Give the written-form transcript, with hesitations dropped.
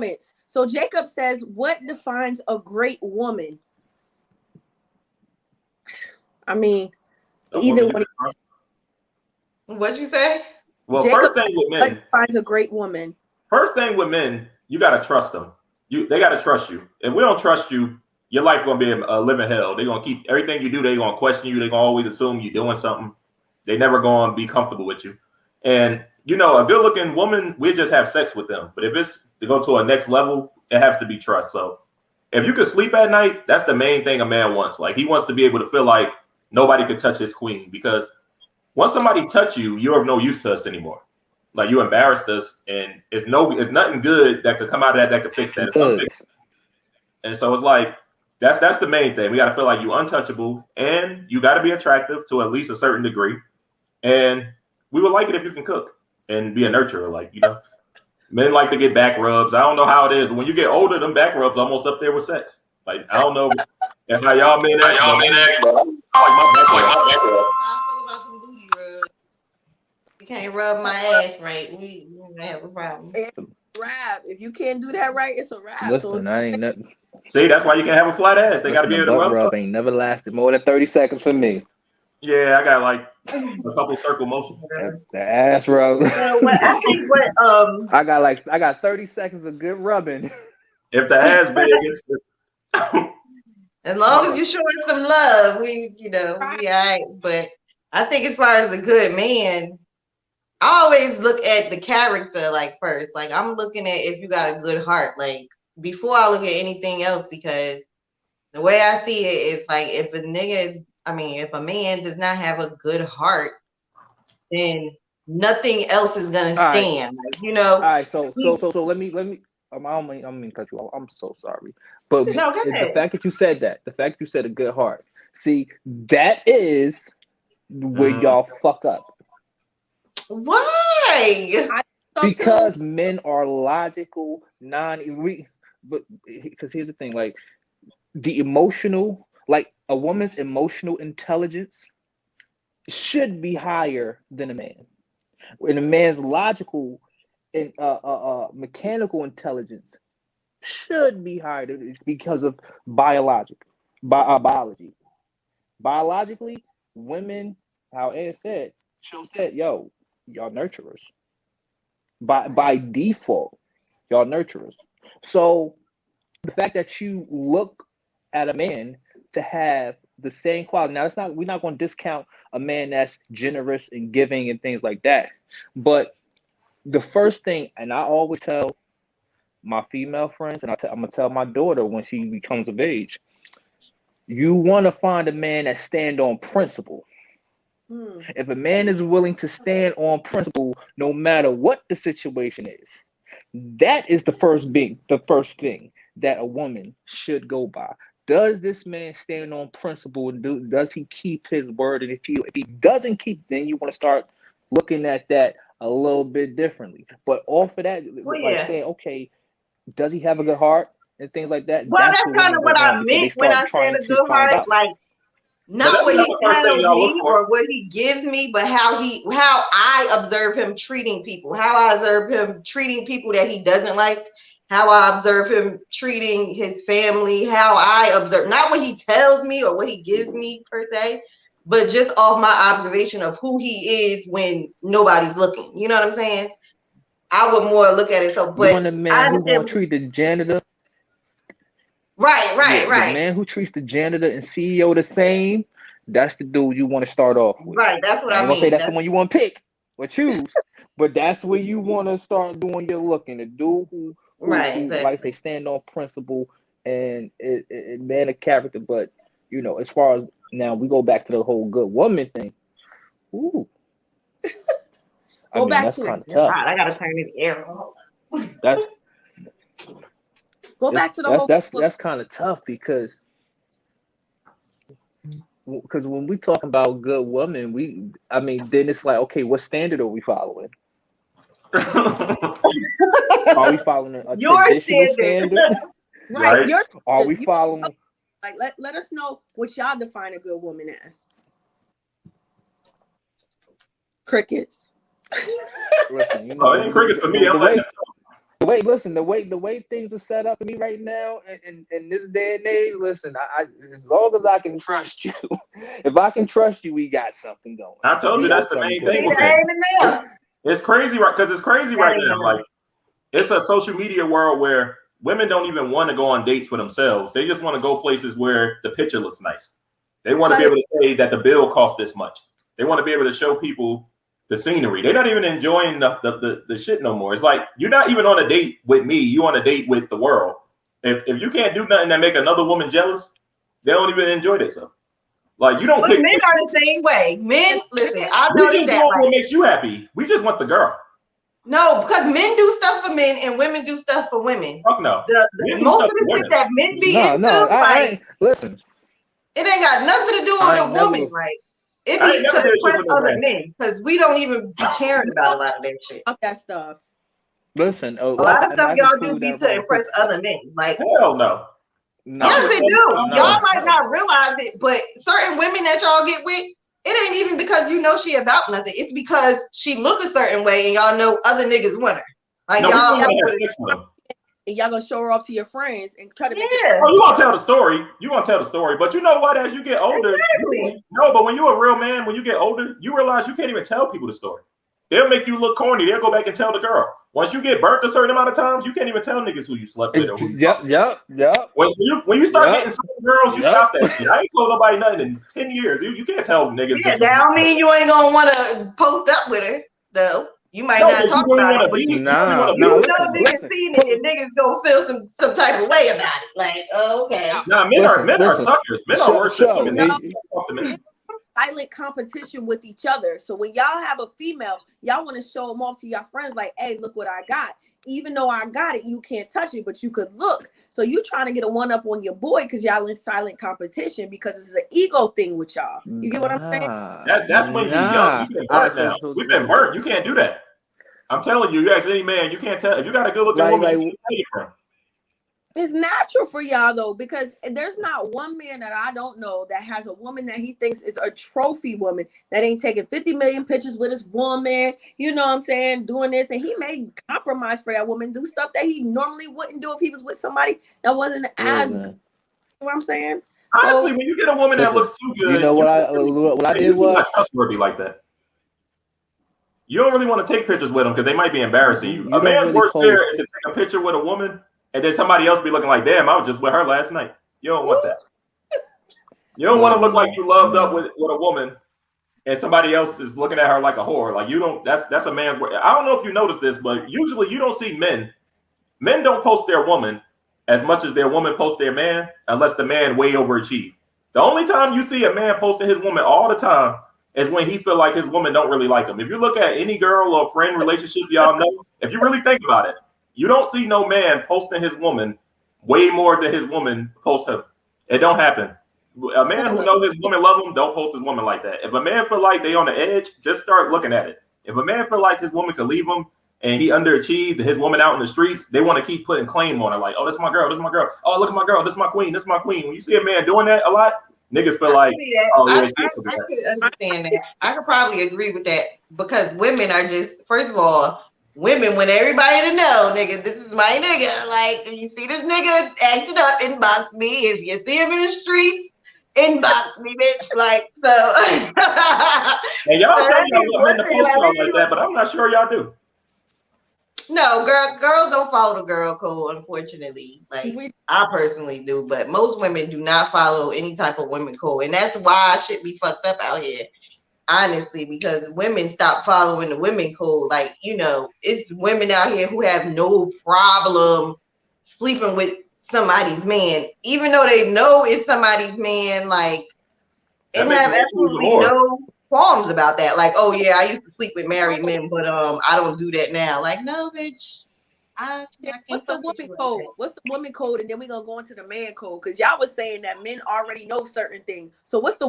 comments. So Jacob says, what defines a great woman? I mean, either one. What'd you say? Well, Jacob, first thing with men, what defines a great woman? First thing with men, you gotta trust them. They gotta trust you. If we don't trust you, your life gonna be a living hell. They're gonna keep everything you do. They're gonna question you. They're gonna always assume you're doing something. They never gonna be comfortable with you. And you know, a good-looking woman, we just have sex with them. But if it's to go to a next level, it has to be trust. So if you can sleep at night, that's the main thing a man wants. Like he wants to be able to feel like nobody could touch his queen, because once somebody touch you, you're of no use to us anymore. Like you embarrassed us, and it's nothing good that could come out of that could fix that. And so it's like that's the main thing. We got to feel like you untouchable, and you got to be attractive to at least a certain degree. And we would like it if you can cook and be a nurturer. Like, you know, men like to get back rubs. I don't know how it is, but when you get older, them back rubs almost up there with sex. Like, I don't know how y'all men act. I feel about some booty rubs. You can't rub my ass right. We gonna have a problem. It's a wrap. If you can't do that right, it's a wrap. Listen, I ain't nothing. See, that's why you can't have a flat ass. They got to be able to rub. Rub ain't never lasted more than 30 seconds for me. Yeah, I got like a couple circle motions. The ass rub. I think I got 30 seconds of good rubbing. If the ass big, it's as long as you show us some love, we all right. But I think as far as a good man, I always look at the character like first. Like I'm looking at if you got a good heart, like before I look at anything else, because the way I see it is like if a man does not have a good heart, then nothing else is gonna stand. Right. Like, all right, so let me I don't mean to cut you off. I'm so sorry. But no, the fact that you said that, the fact you said a good heart, see, that is where y'all fuck up. Why? Because men are logical, but because here's the thing, like the emotional, like a woman's emotional intelligence should be higher than a man. And a man's logical and mechanical intelligence should be higher because of biology. Biologically, women, how Ed said, yo, y'all nurturers. By default, y'all nurturers. So the fact that you look at a man to have the same quality. Now, we're not going to discount a man that's generous and giving and things like that. But the first thing, and I always tell my female friends, and I'm going to tell my daughter when she becomes of age, you want to find a man that stand on principle. If a man is willing to stand on principle, no matter what the situation is, that is the first thing that a woman should go by. Does this man stand on principle, and does he keep his word? And if he doesn't keep, then you want to start looking at that a little bit differently. But off of that, saying, okay, does he have a good heart and things like that? Well, that's kind of what I meant when I said a good heart. Like, not what he tells me or what he gives me, but how I observe him treating people, how I observe him treating people that he doesn't like, how I observe him treating his family, how I observe, not what he tells me or what he gives me per se, but just off my observation of who he is when nobody's looking. You know what I'm saying? I would more look at it. So, but you want a man who's going to treat the janitor. Right. The man who treats the janitor and CEO the same, that's the dude you want to start off with. Right, that's what I mean. I'm going to say that's the one you want to pick or choose, but that's where you want to start doing your looking. The dude who exactly. Like I say, stand on principle and man of character. But, as far as now, we go back to the whole good woman thing. Ooh. That's kind of tough. God, I got to turn it air. Go back to the whole. That's kind of tough because when we talk about good woman, then it's like, okay, what standard are we following? Are we following a traditional standard? Right. Are we following? Like, let us know what y'all define a good woman as. Crickets. Listen, it ain't crickets for me. the way things are set up for me right now in this day and age, listen, I as long as I can trust you, if I can trust you, we got something going. I told you that's the main thing with it. It's crazy, right? Because it's crazy right now. Like, it's a social media world where women don't even want to go on dates for themselves. They just want to go places where the picture looks nice. They want to be able to say that the bill costs this much. They want to be able to show people the scenery. They're not even enjoying the shit no more. It's like, you're not even on a date with me. You on a date with the world. If you can't do nothing that make another woman jealous, they don't even enjoy themselves. Like, you don't. But men are the same way. Men, listen, I know that. What makes you happy? We just want the girl. No, because men do stuff for men and women do stuff for women. Fuck no. Most of the shit that men be into, listen. It ain't got nothing to do with a woman, right? It be to impress other men, because we don't even be caring about a lot of that shit. About that stuff. Listen, a lot of stuff y'all do be to impress other men. Like, hell no. Yes, they do. Y'all might not realize it, but certain women that y'all get with, it ain't even because you know she about nothing. It's because she look a certain way and y'all know other niggas want her. Like, y'all gonna show her off to your friends and try to make it. Oh, you gonna tell the story. You gonna tell the story. But you know what? As you get older, but when you're a real man, when you get older, you realize you can't even tell people the story. They'll make you look corny. They'll go back and tell the girl. Once you get burnt a certain amount of times, you can't even tell niggas who you slept with. Or who Yep. When you start getting some girls, you stop that shit. I ain't told nobody nothing in 10 years. You can't tell niggas. Yeah, that don't mean you ain't gonna want to post up with her, though. You might not talk about it, but you know niggas seen it and niggas gonna feel some type of way about it. Like, oh, okay. Nah, men are suckers. Men are worse than women. Silent competition with each other. So when y'all have a female, y'all want to show them off to your friends, like, hey, look what I got. Even though I got it, you can't touch it, but you could look. So you trying to get a one up on your boy because y'all in silent competition because it's an ego thing with y'all. You get what I'm saying? That's when you're young. You've been burnt now. We've been burnt. You can't do that. I'm telling you, you ask any man, you can't tell. If you got a good looking woman, you can't tell you from. It's natural for y'all though, because there's not one man that I don't know that has a woman that he thinks is a trophy woman that ain't taking 50 million pictures with his woman, you know what I'm saying, doing this, and he may compromise for that woman, do stuff that he normally wouldn't do if he was with somebody that wasn't as good. You know what I'm saying? Honestly, when you get a woman that looks too good, you know what I did was not trustworthy like that. You don't really want to take pictures with them because they might be embarrassing you. A man's worst fear is to take a picture with a woman and then somebody else be looking like, damn, I was just with her last night. You don't want that. You don't want to look like you loved up with a woman and somebody else is looking at her like a whore. Like, you don't, that's a man's worst. I don't know if you noticed this, but usually you don't see men don't post their woman as much as their woman posts their man unless the man way overachieved. The only time you see a man posting his woman all the time is when he feel like his woman don't really like him. If you look at any girl or friend relationship y'all know, if you really think about it, you don't see no man posting his woman way more than his woman posts him. It don't happen. A man who knows his woman love him don't post his woman like that. If a man feel like they on the edge, just start looking at it. If a man feel like his woman could leave him and he underachieved and his woman out in the streets, they want to keep putting claim on her. Like, oh, this is my girl, this is my girl. Oh, look at my girl, this is my queen, this is my queen. When you see a man doing that a lot, niggas feel like, oh, yeah, I could understand that. I could probably agree with that because women are just, first of all, women want everybody to know, nigga, this is my nigga. Like, if you see this nigga acting up, inbox me. If you see him in the street, inbox me, bitch. Like, so. And y'all say y'all want men to post y'all like that, but I'm not sure y'all do. No, girls don't follow the girl code, unfortunately. Like, I personally do, but most women do not follow any type of women code. And that's why shit be fucked up out here. Honestly, because women stop following the women code. Like, you know, it's women out here who have no problem sleeping with somebody's man, even though they know it's somebody's man, like, and have absolutely no qualms about that. Like, oh yeah, I used to sleep with married men, but I don't do that now. Like, no, bitch. What's the woman code? What's the woman code? And then we're gonna go into the man code, because y'all was saying that men already know certain things. So what's the